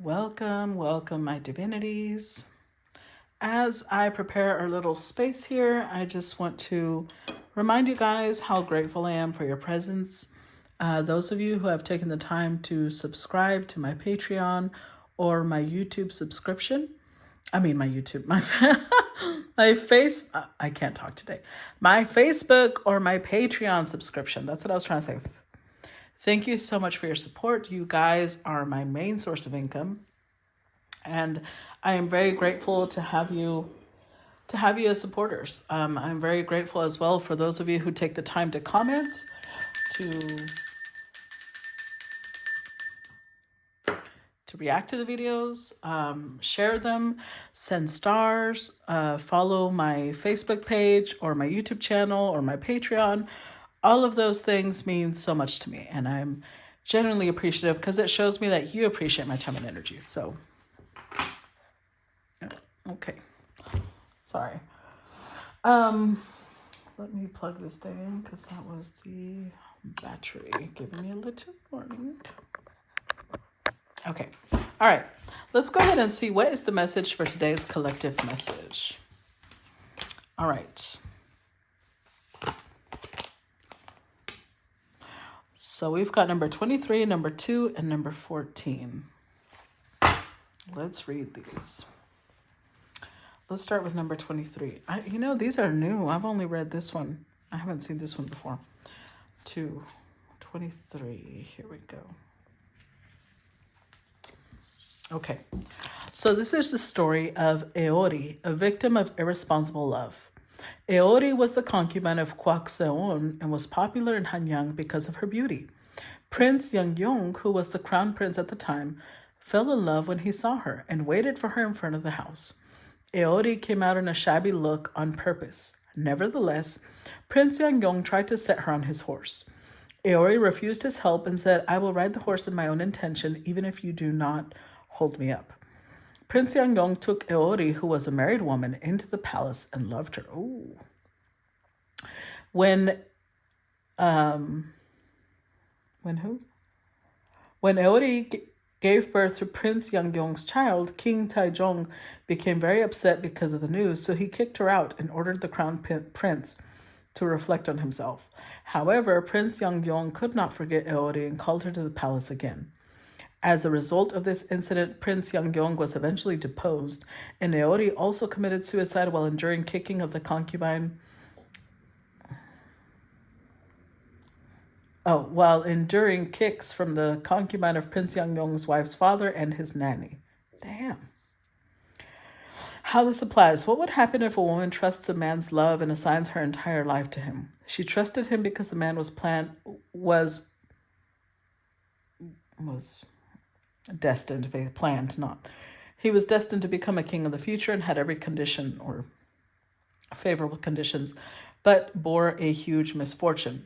Welcome, welcome, my divinities. As I prepare our little space here, I just want to remind you guys how grateful I am for your presence. Those of you who have taken the time to subscribe to my Patreon or my YouTube subscription. My face, I can't talk today. My Facebook or my Patreon subscription. That's what I was trying to say. Thank you so much for your support. You guys are my main source of income. And I am very grateful to have you as supporters. I'm very grateful as well for those of you who take the time to comment, to react to the videos, share them, send stars, follow my Facebook page or my YouTube channel or my Patreon. All of those things mean so much to me, and I'm genuinely appreciative because it shows me that you appreciate my time and energy. So, okay. Sorry. Let me plug this thing in because that was the battery giving me a little warning. Okay. All right. Let's go ahead and see what is the message for today's collective message. All right. So we've got number 23, number 2, and number 14. Let's read these. Let's start with number 23. These are new. I've only read this one. I haven't seen this one before. 23. Here we go. Okay. So this is the story of Aodi, a victim of irresponsible love. Aodi was the concubine of Gisaeng and was popular in Hanyang because of her beauty. Prince Yangyong, who was the crown prince at the time, fell in love when he saw her and waited for her in front of the house. Aodi came out in a shabby look on purpose. Nevertheless, Prince Yangyong tried to set her on his horse. Aodi refused his help and said, "I will ride the horse in my own intention, even if you do not hold me up." Prince Yangyong took Aodi, who was a married woman, into the palace and loved her. Ooh. When Aodi gave birth to Prince Yangyong's child, King Taizong became very upset because of the news, so he kicked her out and ordered the crown prince to reflect on himself. However, Prince Yangyong could not forget Aodi and called her to the palace again. As a result of this incident, Prince Yangyong was eventually deposed, and Aodi also committed suicide while enduring kicking of the concubine. While enduring kicks from the concubine of Prince Yangyong's wife's father and his nanny. Damn. How this applies. What would happen if a woman trusts a man's love and assigns her entire life to him? She trusted him because the man was destined to be planned, not. He was destined to become a king of the future and had every condition or favorable conditions, but bore a huge misfortune.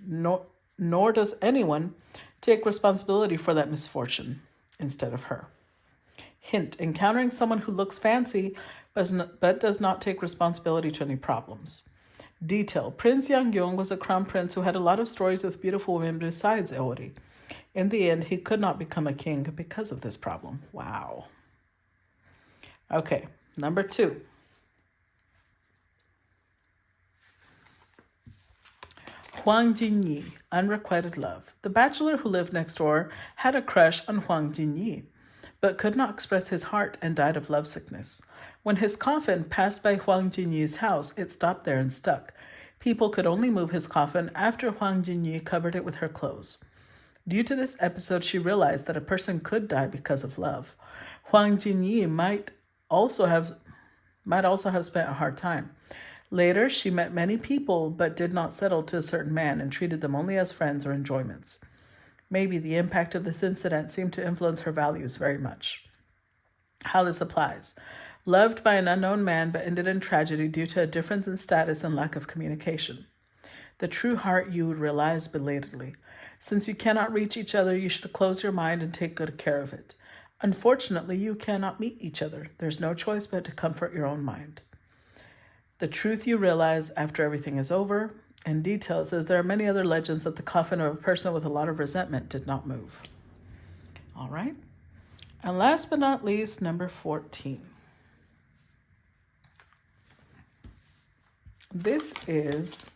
Nor does anyone take responsibility for that misfortune instead of her. Hint, encountering someone who looks fancy but does not take responsibility to any problems. Detail, Prince Yangyong was a crown prince who had a lot of stories with beautiful women besides Aodi. In the end, he could not become a king because of this problem. Wow. Okay, number 2. Jinyi, unrequited love. The bachelor who lived next door had a crush on Jinyi, but could not express his heart and died of lovesickness. When his coffin passed by Jinyi's house, it stopped there and stuck. People could only move his coffin after Jinyi covered it with her clothes. Due to this episode, she realized that a person could die because of love. Jinyi might also have spent a hard time. Later, she met many people but did not settle to a certain man and treated them only as friends or enjoyments. Maybe the impact of this incident seemed to influence her values very much. How this applies. Loved by an unknown man but ended in tragedy due to a difference in status and lack of communication. The true heart you would realize belatedly. Since you cannot reach each other, you should close your mind and take good care of it. Unfortunately, you cannot meet each other. There's no choice but to comfort your own mind. The truth you realize after everything is over. In detail, says there are many other legends that the coffin of a person with a lot of resentment did not move. All right. And last but not least, number 14. This is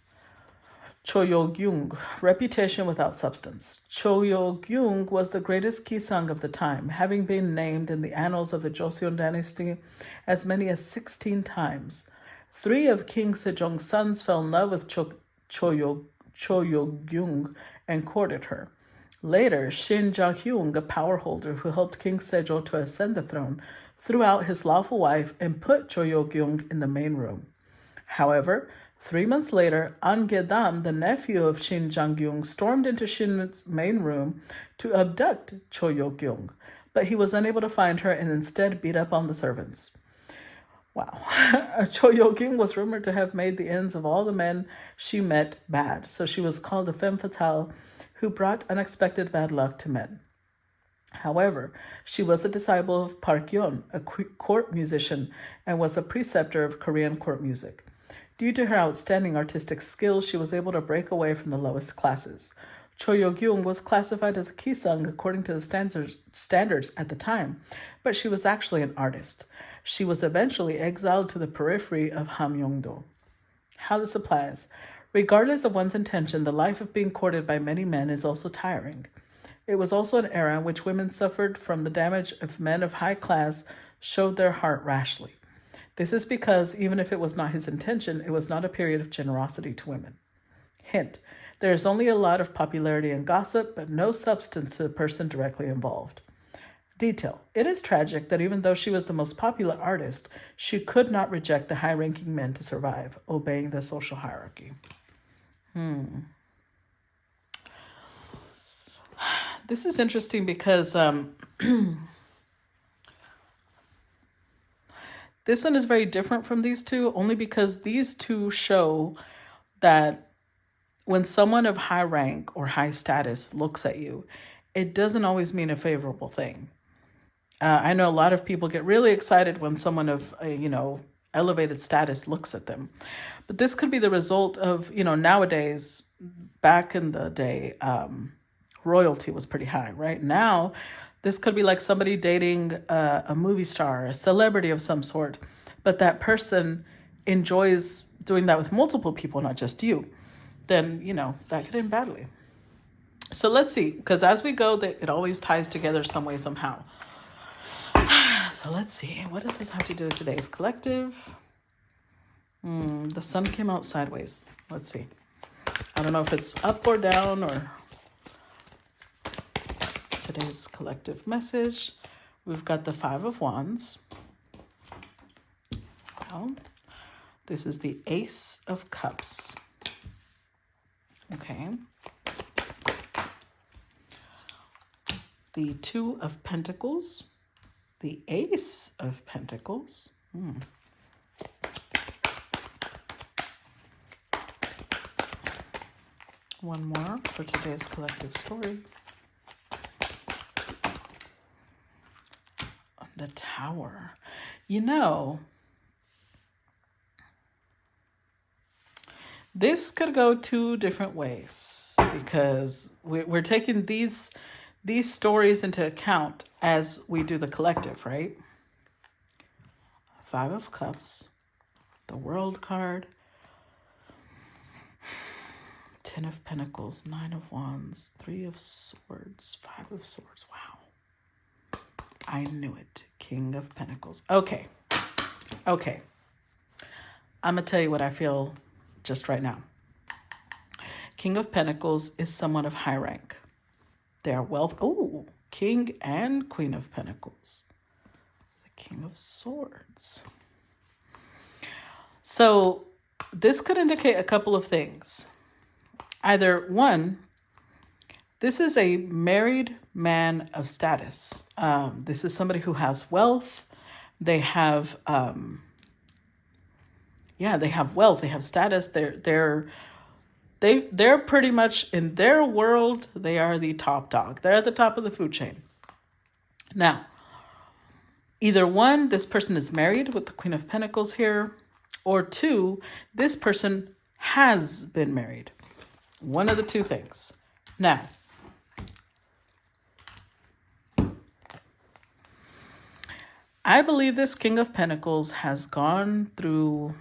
Choyo, reputation without substance. Choyo was the greatest Gisaeng of the time, having been named in the annals of the Joseon dynasty as many as 16 times. 3 of King Sejong's sons fell in love with Choyo and courted her. Later, Shin Ja-hyung, a power holder who helped King Sejong to ascend the throne, threw out his lawful wife and put Choyo in the main room. However, 3 months later, An Gedam, the nephew of Shin Jang-gyung, stormed into Shin's main room to abduct Choyo, but he was unable to find her and instead beat up on the servants. Wow. Choyo was rumored to have made the ends of all the men she met bad, so she was called a femme fatale who brought unexpected bad luck to men. However, she was a disciple of Park Yeon, a court musician, and was a preceptor of Korean court music. Due to her outstanding artistic skills, she was able to break away from the lowest classes. Choyo was classified as a Gisaeng according to the standards at the time, but she was actually an artist. She was eventually exiled to the periphery of Hamyongdo. How this applies. Regardless of one's intention, the life of being courted by many men is also tiring. It was also an era in which women suffered from the damage of men of high class showed their heart rashly. This is because, even if it was not his intention, it was not a period of generosity to women. Hint, there is only a lot of popularity and gossip, but no substance to the person directly involved. Detail, it is tragic that even though she was the most popular artist, she could not reject the high-ranking men to survive, obeying the social hierarchy. This is interesting because this one is very different from these two, only because these two show that when someone of high rank or high status looks at you, it doesn't always mean a favorable thing. I know a lot of people get really excited when someone of, elevated status looks at them. But this could be the result of, nowadays, back in the day, royalty was pretty high, right? Now, this could be like somebody dating a movie star, a celebrity of some sort, but that person enjoys doing that with multiple people, not just you. Then, that could end badly. So let's see, because as we go, it always ties together some way, somehow. So let's see, what does this have to do with today's collective? The sun came out sideways. Let's see. I don't know if it's up or down or today's collective message. We've got the 5 of Wands. Well, this is the Ace of Cups. Okay. The 2 of Pentacles. The Ace of Pentacles. One more for today's collective story. The Tower. This could go 2 different ways because we're taking these stories into account as we do the collective, right? 5 of Cups, the World card, 10 of Pentacles, 9 of Wands, 3 of Swords, 5 of Swords. Wow. I knew it. King of Pentacles. Okay. I'm going to tell you what I feel just right now. King of Pentacles is someone of high rank. They are wealth. Oh, King and Queen of Pentacles. The King of Swords. So this could indicate a couple of things. Either one, this is a married man of status. This is somebody who has wealth. They have, they have wealth. They have status. They're pretty much in their world. They are the top dog. They're at the top of the food chain. Now, either one, this person is married with the Queen of Pentacles here, or 2, this person has been married. One of the 2 things. Now, I believe this King of Pentacles has gone through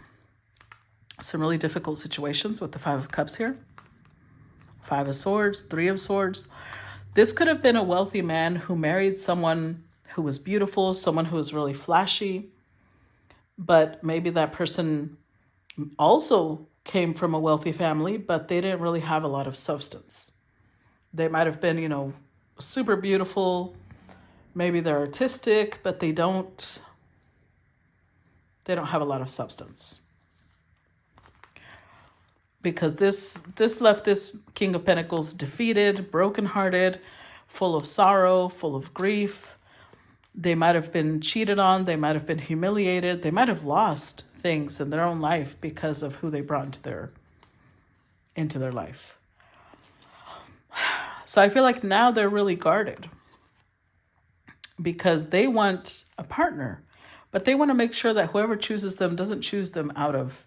some really difficult situations with the Five of Cups here. Five of Swords, Three of Swords. This could have been a wealthy man who married someone who was beautiful, someone who was really flashy, but maybe that person also came from a wealthy family, but they didn't really have a lot of substance. They might have been, super beautiful. Maybe they're artistic, but they don't have a lot of substance. Because this left this King of Pentacles defeated, brokenhearted, full of sorrow, full of grief. They might have been cheated on. They might have been humiliated. They might have lost things in their own life because of who they brought into their life. So I feel like now they're really guarded because they want a partner, but they want to make sure that whoever chooses them doesn't choose them out of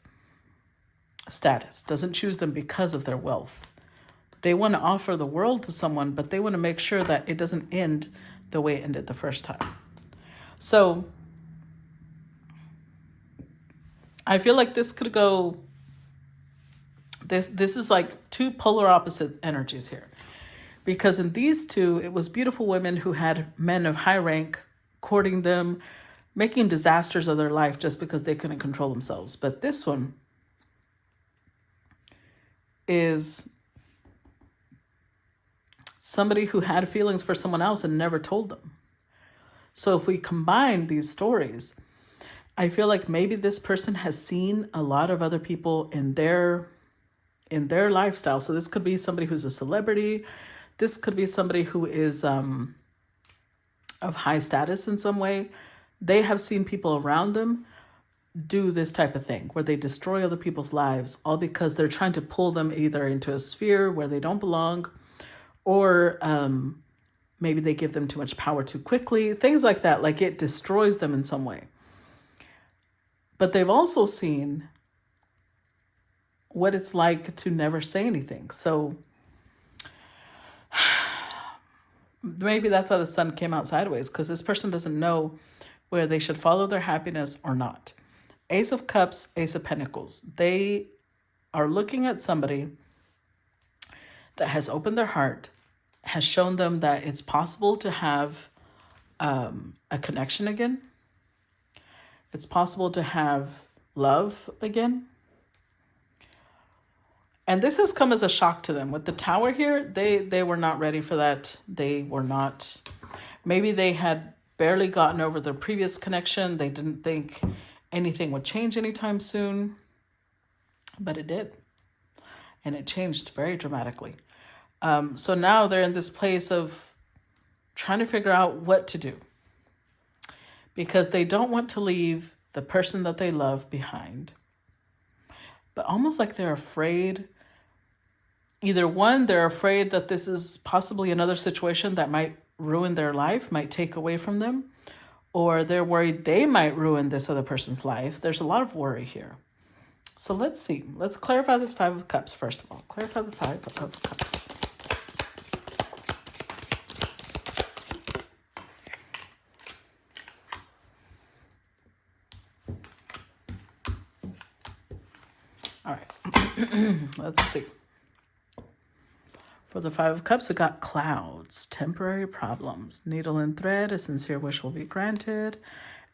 status, doesn't choose them because of their wealth. They want to offer the world to someone, but they want to make sure that it doesn't end the way it ended the first time. So I feel like this could go, this is like two polar opposite energies here. Because in these two, it was beautiful women who had men of high rank courting them, making disasters of their life just because they couldn't control themselves. But this one is somebody who had feelings for someone else and never told them. So if we combine these stories, I feel like maybe this person has seen a lot of other people in their lifestyle. So this could be somebody who's a celebrity. This could be somebody who is of high status in some way. They have seen people around them do this type of thing where they destroy other people's lives, all because they're trying to pull them either into a sphere where they don't belong, or maybe they give them too much power too quickly, things like that. Like it destroys them in some way. But they've also seen what it's like to never say anything. So maybe that's why the sun came out sideways, because this person doesn't know where they should follow their happiness or not. Ace of Cups, Ace of Pentacles. They are looking at somebody that has opened their heart, has shown them that it's possible to have a connection again. It's possible to have love again. And this has come as a shock to them. With the Tower here, they were not ready for that. They were not. Maybe they had barely gotten over their previous connection. They didn't think anything would change anytime soon. But it did. And it changed very dramatically. So now they're in this place of trying to figure out what to do. Because they don't want to leave the person that they love behind. But almost like they're afraid. Either one, they're afraid that this is possibly another situation that might ruin their life, might take away from them. Or they're worried they might ruin this other person's life. There's a lot of worry here. So let's see. Let's clarify this Five of Cups first of all. Clarify the Five of Cups. All right. Let's see. For the Five of Cups, it got clouds, temporary problems, needle and thread, a sincere wish will be granted,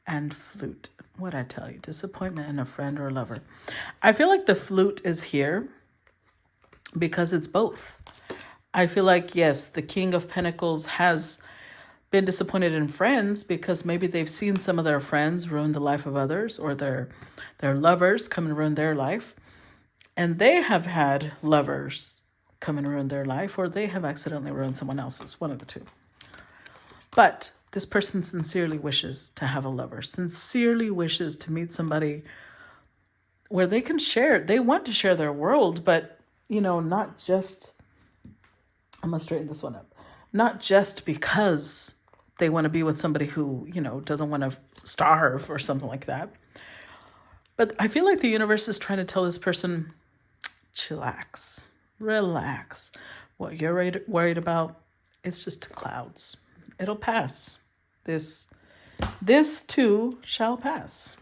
and flute. What'd I tell you? Disappointment in a friend or lover. I feel like the flute is here because it's both. I feel like, yes, the King of Pentacles has been disappointed in friends because maybe they've seen some of their friends ruin the life of others, or their lovers come and ruin their life. And they have had lovers come and ruin their life, or they have accidentally ruined someone else's, one of the two. But this person sincerely wishes to have a lover, sincerely wishes to meet somebody where they can share. They want to share their world, but, not just, I'm going to straighten this one up, not just because they want to be with somebody who, doesn't want to starve or something like that. But I feel like the universe is trying to tell this person, chillax. Relax. What you're worried about, it's just clouds. It'll pass. This This too shall pass.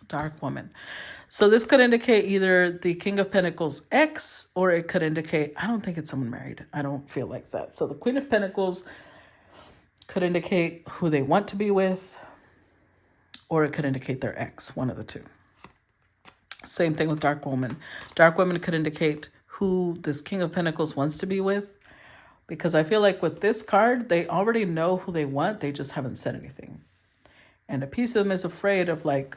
Dark woman. So this could indicate either the King of Pentacles ex, or it could indicate, I don't think it's someone married. I don't feel like that. So the Queen of Pentacles could indicate who they want to be with, or it could indicate their ex, one of the two. Same thing with Dark Woman. Dark Woman could indicate who this King of Pentacles wants to be with, because I feel like with this card, they already know who they want. They just haven't said anything. And a piece of them is afraid of like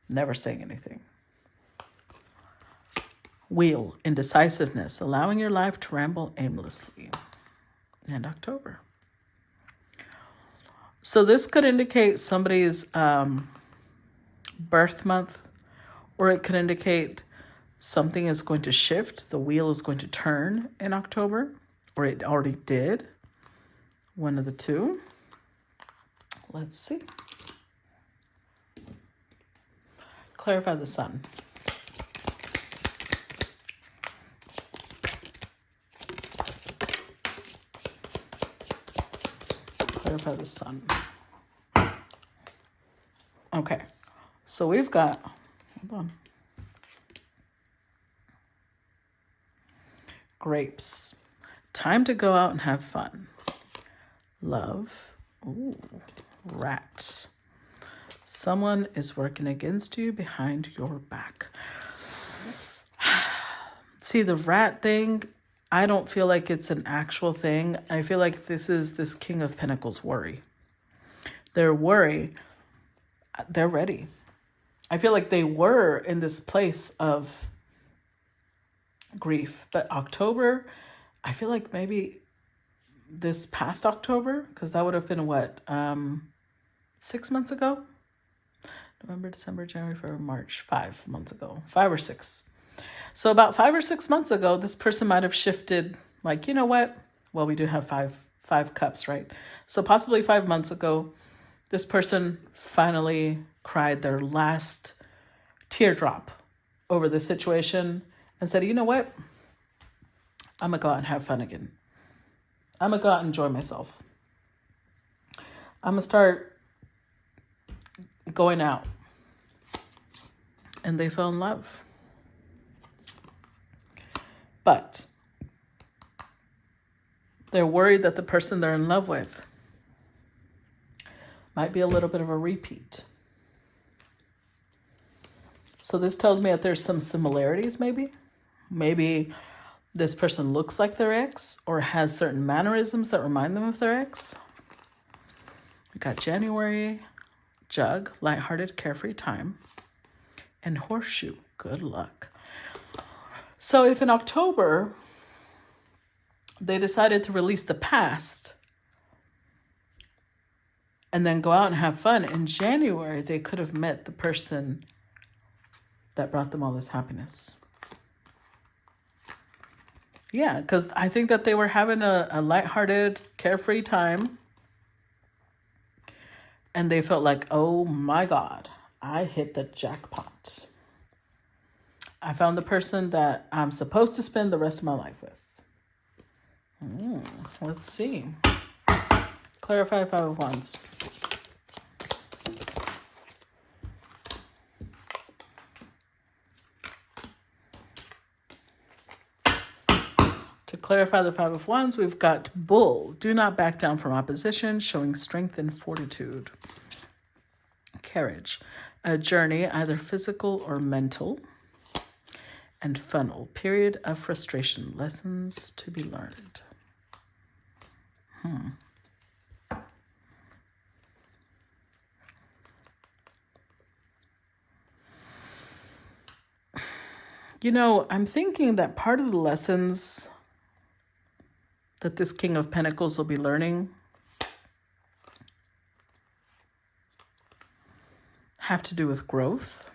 never saying anything. Wheel, indecisiveness, allowing your life to ramble aimlessly. And October. So this could indicate somebody's birth month, or it could indicate something is going to shift. The wheel is going to turn in October, or it already did. One of the two. Let's see. Clarify the sun. Clarify the sun. Okay. So we've got, hold on. Grapes. Time to go out and have fun. Love. Ooh, rat. Someone is working against you behind your back. See, the rat thing, I don't feel like it's an actual thing. I feel like this is this King of Pentacles worry. Their worry, they're ready. I feel like they were in this place of grief. But October, I feel like maybe this past October, because that would have been what, 6 months ago? November, December, January, February, March, 5 months ago, 5 or 6. So about 5 or 6 months ago, this person might have shifted, like, you know what? Well, we do have five cups, right? So possibly 5 months ago, this person finally cried their last teardrop over the situation and said, you know what? I'm going to go out and have fun again. I'm going to go out and enjoy myself. I'm going to start going out. And they fell in love. But they're worried that the person they're in love with might be a little bit of a repeat. So this tells me that there's some similarities, maybe. Maybe this person looks like their ex or has certain mannerisms that remind them of their ex. We got January, Jug, lighthearted, carefree time, and Horseshoe, good luck. So if in October they decided to release the past and then go out and have fun, in January they could have met the person that brought them all this happiness. Yeah, because I think that they were having a lighthearted, carefree time. And they felt like, oh my God, I hit the jackpot. I found the person that I'm supposed to spend the rest of my life with. Let's see. Clarify 5 of Wands. To clarify the 5 of Wands, we've got Bull. Do not back down from opposition, showing strength and fortitude. Carriage. A journey, either physical or mental. And Funnel. Period of frustration. Lessons to be learned. You know, I'm thinking that part of the lessons that this King of Pentacles will be learning have to do with growth.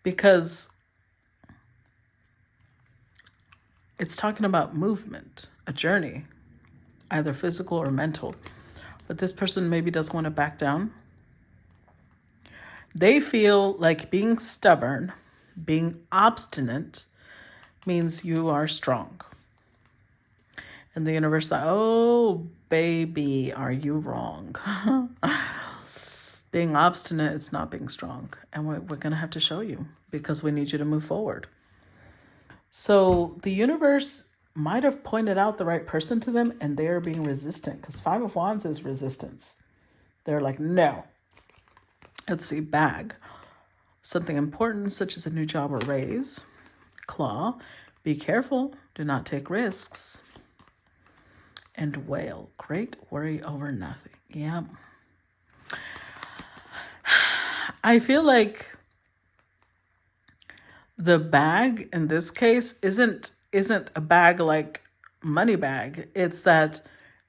Because it's talking about movement, a journey, either physical or mental. But this person maybe doesn't want to back down. They feel like being stubborn, being obstinate, means you are strong. And the universe like, oh, baby, are you wrong? Being obstinate is not being strong. And we're going to have to show you because we need you to move forward. So the universe might have pointed out the right person to them and they're being resistant because Five of Wands is resistance. They're like, no. Let's see, bag. Something important such as a new job or raise. Claw. Be careful. Do not take risks. And whale. Great worry over nothing. Yeah. I feel like the bag in this case isn't a bag like money bag. It's that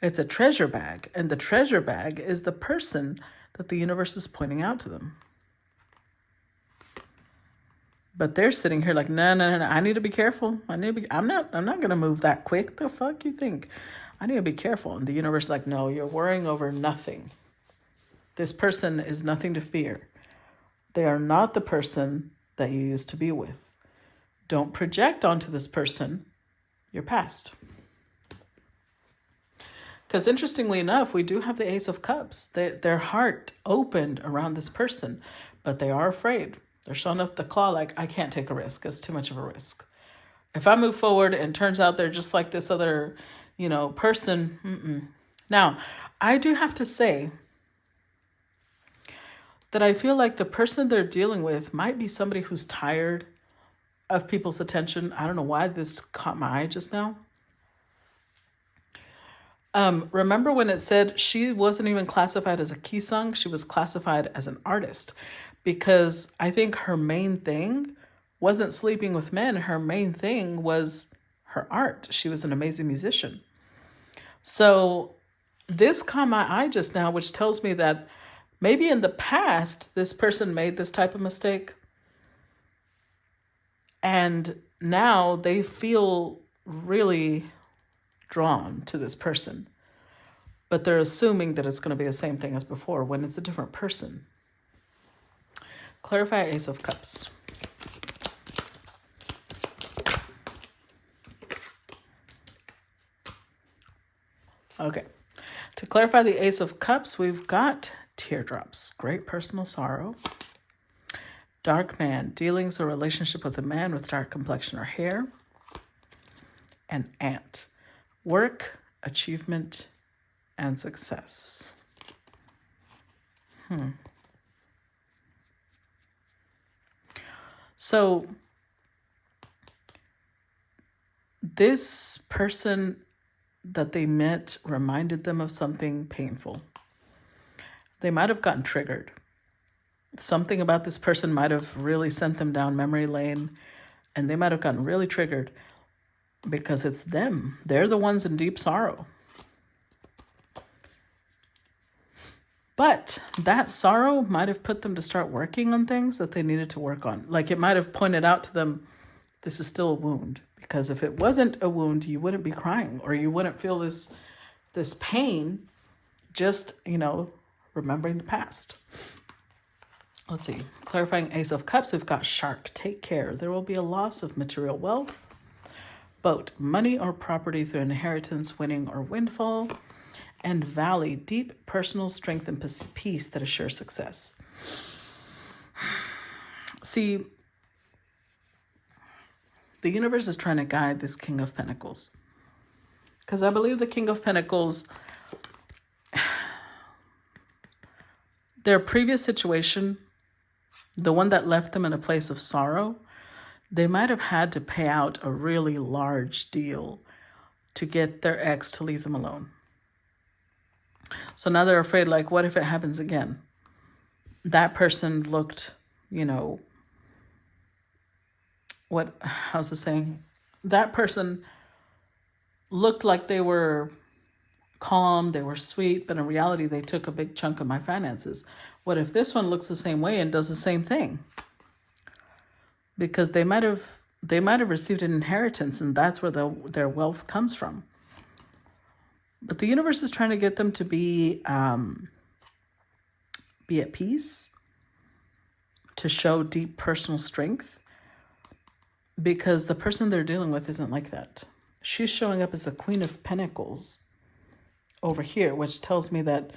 it's a treasure bag. And the treasure bag is the person that the universe is pointing out to them. But they're sitting here like, no. I need to be careful. I'm not gonna move that quick. The fuck you think? I need to be careful. And the universe is like, no, you're worrying over nothing. This person is nothing to fear. They are not the person that you used to be with. Don't project onto this person your past. Because interestingly enough, we do have the Ace of Cups. Their heart opened around this person, but they are afraid. They're showing up the claw like, I can't take a risk. It's too much of a risk. If I move forward and turns out they're just like this other, person. Now, I do have to say that I feel like the person they're dealing with might be somebody who's tired of people's attention. I don't know why this caught my eye just now. Remember when it said she wasn't even classified as a Gisaeng? She was classified as an artist because I think her main thing wasn't sleeping with men. Her main thing was her art. She was an amazing musician. So this caught my eye just now, which tells me that maybe in the past, this person made this type of mistake. And now they feel really drawn to this person. But they're assuming that it's going to be the same thing as before when it's a different person. Clarify Ace of Cups. Okay. To clarify the Ace of Cups, we've got teardrops, great personal sorrow. Dark man, dealings or relationship with a man with dark complexion or hair. And ant, work, achievement, and success. So this person that they met reminded them of something painful. They might have gotten triggered. Something about this person might have really sent them down memory lane, and they might have gotten really triggered because it's them. They're the ones in deep sorrow. But that sorrow might have put them to start working on things that they needed to work on. Like it might have pointed out to them, this is still a wound. Because if it wasn't a wound, you wouldn't be crying or you wouldn't feel this pain just, remembering the past. Let's see. Clarifying Ace of Cups, we've got shark. Take care. There will be a loss of material wealth. Boat, money or property through inheritance, winning or windfall. And valley, deep personal strength and peace that assures success. See, the universe is trying to guide this King of Pentacles. Because I believe the King of Pentacles, their previous situation, the one that left them in a place of sorrow, they might have had to pay out a really large deal to get their ex to leave them alone. So now they're afraid, like, what if it happens again? That person looked, how's the saying? That person looked like they were calm, they were sweet, but in reality, they took a big chunk of my finances. What if this one looks the same way and does the same thing? Because they might have received an inheritance, and that's where their wealth comes from. But the universe is trying to get them to be at peace, to show deep personal strength, because the person they're dealing with isn't like that. she's showing up as a Queen of Pentacles over here, which tells me that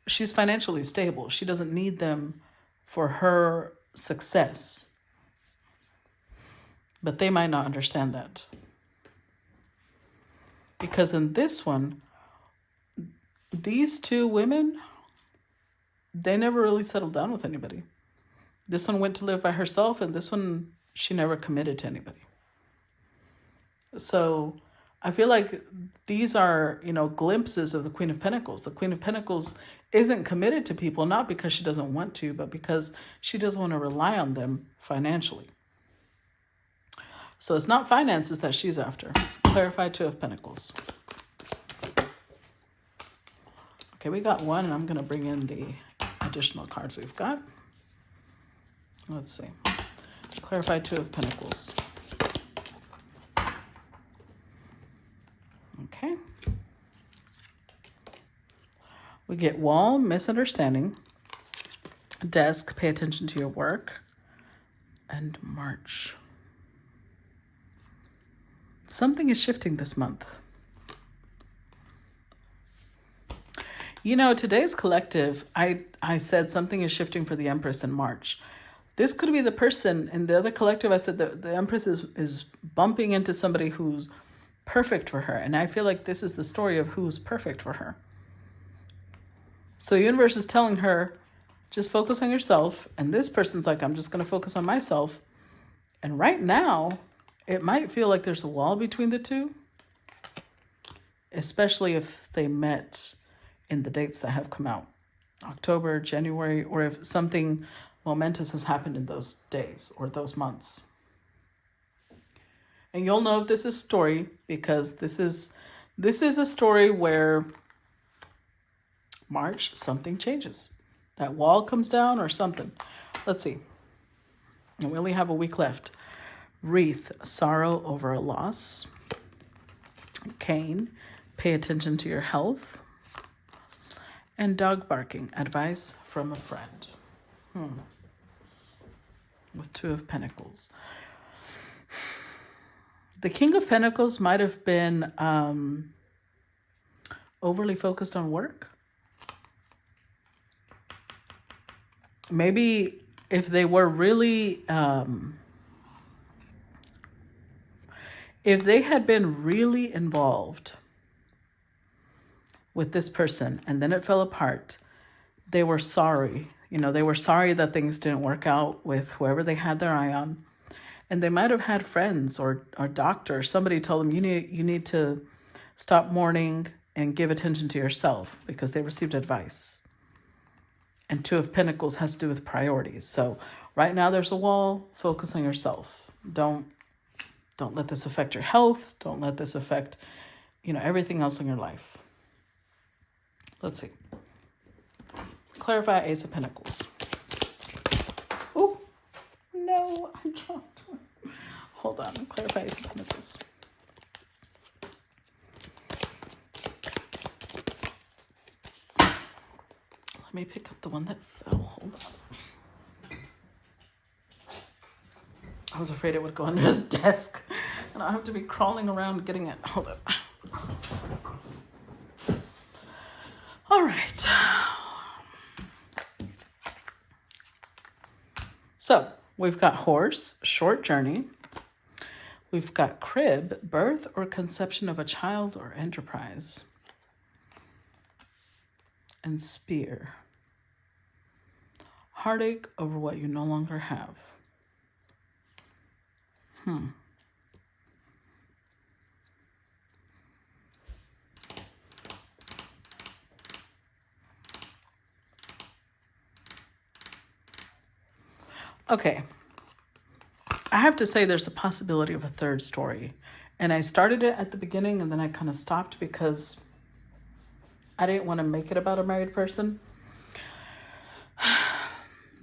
she's financially stable. She doesn't need them for her success. But they might not understand that. Because in this one, these two women, they never really settled down with anybody. This one went to live by herself, and this one, she never committed to anybody. So I feel like these are, glimpses of the Queen of Pentacles. The Queen of Pentacles isn't committed to people, not because she doesn't want to, but because she doesn't want to rely on them financially. So it's not finances that she's after. Clarify Two of Pentacles. Okay, we got one, and I'm going to bring in the additional cards we've got. Let's see. Clarify Two of Pentacles. Okay. We get wall, misunderstanding, desk, pay attention to your work, and March. Something is shifting this month. Today's collective, I said something is shifting for the Empress in March. This could be the person. In the other collective, I said that the Empress is bumping into somebody who's perfect for her. And I feel like this is the story of who's perfect for her. So the universe is telling her, just focus on yourself. And this person's like, I'm just going to focus on myself. And right now, it might feel like there's a wall between the two, especially if they met in the dates that have come out, October, January, or if something momentous has happened in those days or those months. And you'll know if this is story, because this is a story where March, something changes. That wall comes down or something. Let's see. And we only have a week left. Wreath, sorrow over a loss. Cane, pay attention to your health. And dog barking, advice from a friend. With Two of Pentacles. The King of Pentacles might have been overly focused on work. Maybe if they were really, if they had been really involved with this person and then it fell apart, they were sorry. They were sorry that things didn't work out with whoever they had their eye on. And they might have had friends or doctors. Somebody told them, you need to stop mourning and give attention to yourself, because they received advice. And Two of Pentacles has to do with priorities. So right now there's a wall. Focus on yourself. Don't let this affect your health. Don't let this affect, everything else in your life. Let's see. Clarify Ace of Pentacles. Oh, no, I dropped one. Hold on. Clarify Ace of Pentacles. Let me pick up the one that fell. Hold on. I was afraid it would go under the desk, and I'll have to be crawling around getting it. Hold up. All right. So we've got horse, short journey. We've got crib, birth or conception of a child or enterprise. And spear, heartache over what you no longer have. Okay. I have to say there's a possibility of a third story. And I started it at the beginning and then I kind of stopped because I didn't want to make it about a married person.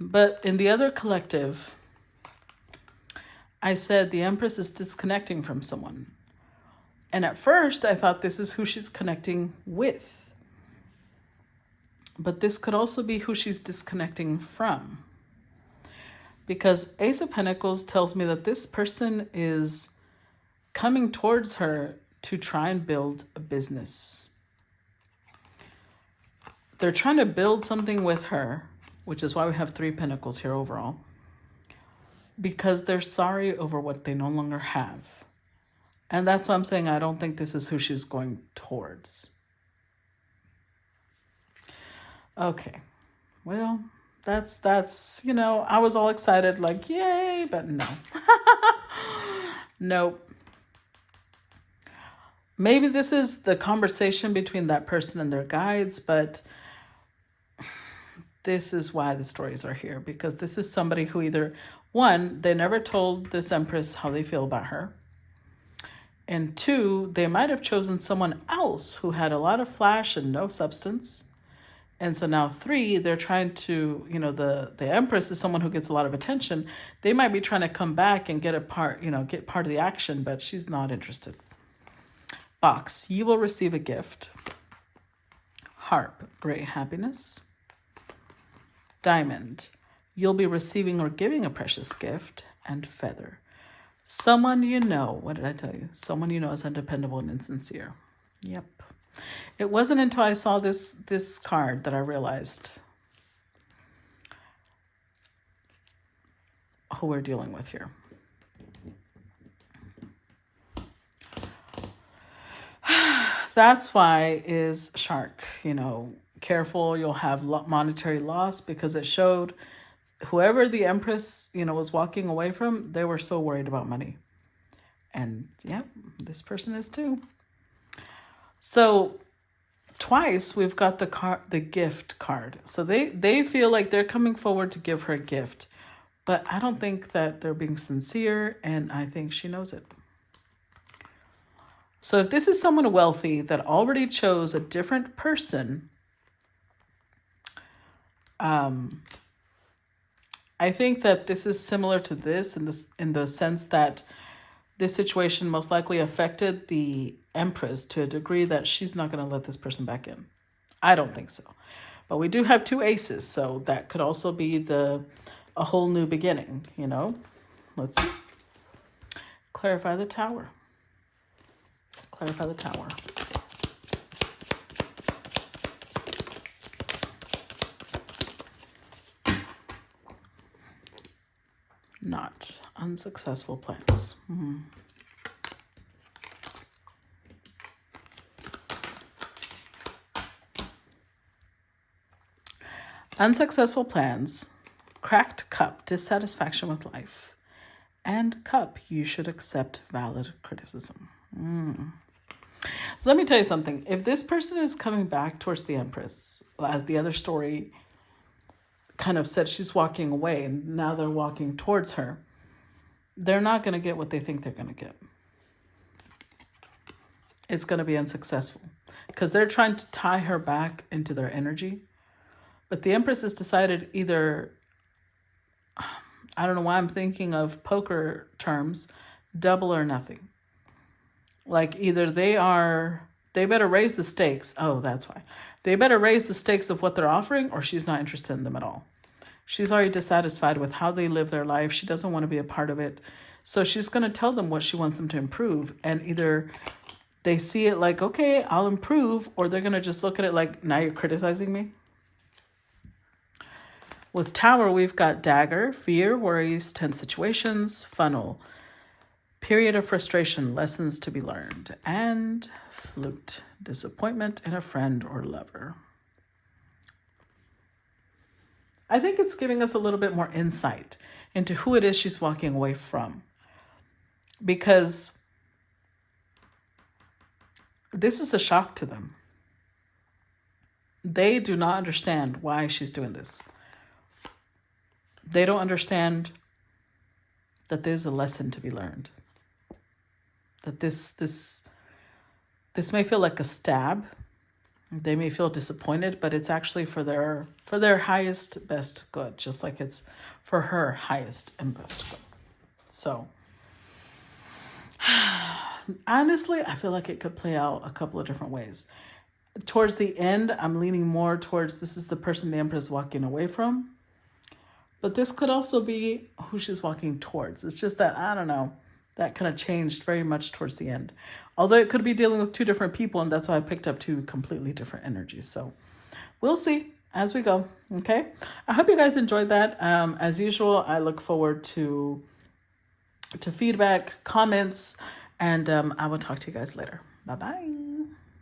But in the other collective, I said the Empress is disconnecting from someone. And at first I thought this is who she's connecting with. But this could also be who she's disconnecting from. Because Ace of Pentacles tells me that this person is coming towards her to try and build a business. They're trying to build something with her, which is why we have 3 Pentacles here overall, because they're sorry over what they no longer have. And that's why I'm saying I don't think this is who she's going towards. Okay. Well, that's, you know, I was all excited, like, yay, but no. Nope. Maybe this is the conversation between that person and their guides, but this is why the stories are here, because this is somebody who either, one, they never told this Empress how they feel about her. And 2, they might have chosen someone else who had a lot of flash and no substance. And so now 3, they're trying to, you know, the Empress is someone who gets a lot of attention. They might be trying to come back and get a part, you know, get part of the action, but she's not interested. Box, you will receive a gift. Harp, great happiness. Diamond, you'll be receiving or giving a precious gift. And feather, someone you know, what did I tell you? Someone you know is undependable and insincere. Yep. It wasn't until I saw this card that I realized who we're dealing with here. That's why is shark, you know, careful, you'll have monetary loss, because it showed whoever the Empress, you know, was walking away from, they were so worried about money. And yep, this person is too. So twice we've got the gift card. So they feel like they're coming forward to give her a gift, but I don't think that they're being sincere, and I think she knows it. So if this is someone wealthy that already chose a different person, I think that this is similar to this in the sense that this situation most likely affected the Empress to a degree that she's not going to let this person back in. I don't think so. But we do have 2 aces, so that could also be a whole new beginning, you know? Let's see. Clarify the Tower. Clarify the Tower. Not unsuccessful plans. Unsuccessful plans, cracked cup, dissatisfaction with life, and cup, you should accept valid criticism. Let me tell you something. If this person is coming back towards the Empress, as the other story kind of said, she's walking away and now they're walking towards her, they're not going to get what they think they're going to get. It's going to be unsuccessful because they're trying to tie her back into their energy. But the Empress has decided either, I don't know why I'm thinking of poker terms, double or nothing. Like either they better raise the stakes. Oh, that's why. They better raise the stakes of what they're offering, or she's not interested in them at all. She's already dissatisfied with how they live their life. She doesn't want to be a part of it. So she's going to tell them what she wants them to improve. And either they see it like, okay, I'll improve, or they're going to just look at it like, now you're criticizing me. With Tower, we've got dagger, fear, worries, tense situations, funnel, period of frustration, lessons to be learned, and flute, disappointment in a friend or lover. I think it's giving us a little bit more insight into who it is she's walking away from, because this is a shock to them. They do not understand why she's doing this. They don't understand that there's a lesson to be learned. That this may feel like a stab. They may feel disappointed, but it's actually for their highest, best good, just like it's for her highest and best good. So, honestly, I feel like it could play out a couple of different ways. Towards the end, I'm leaning more towards this is the person the Empress is walking away from. But this could also be who she's walking towards. It's just that, I don't know. That kind of changed very much towards the end. Although it could be dealing with two different people, and that's why I picked up two completely different energies. So we'll see as we go. Okay. I hope you guys enjoyed that. As usual, I look forward to feedback, comments, and I will talk to you guys later. Bye-bye.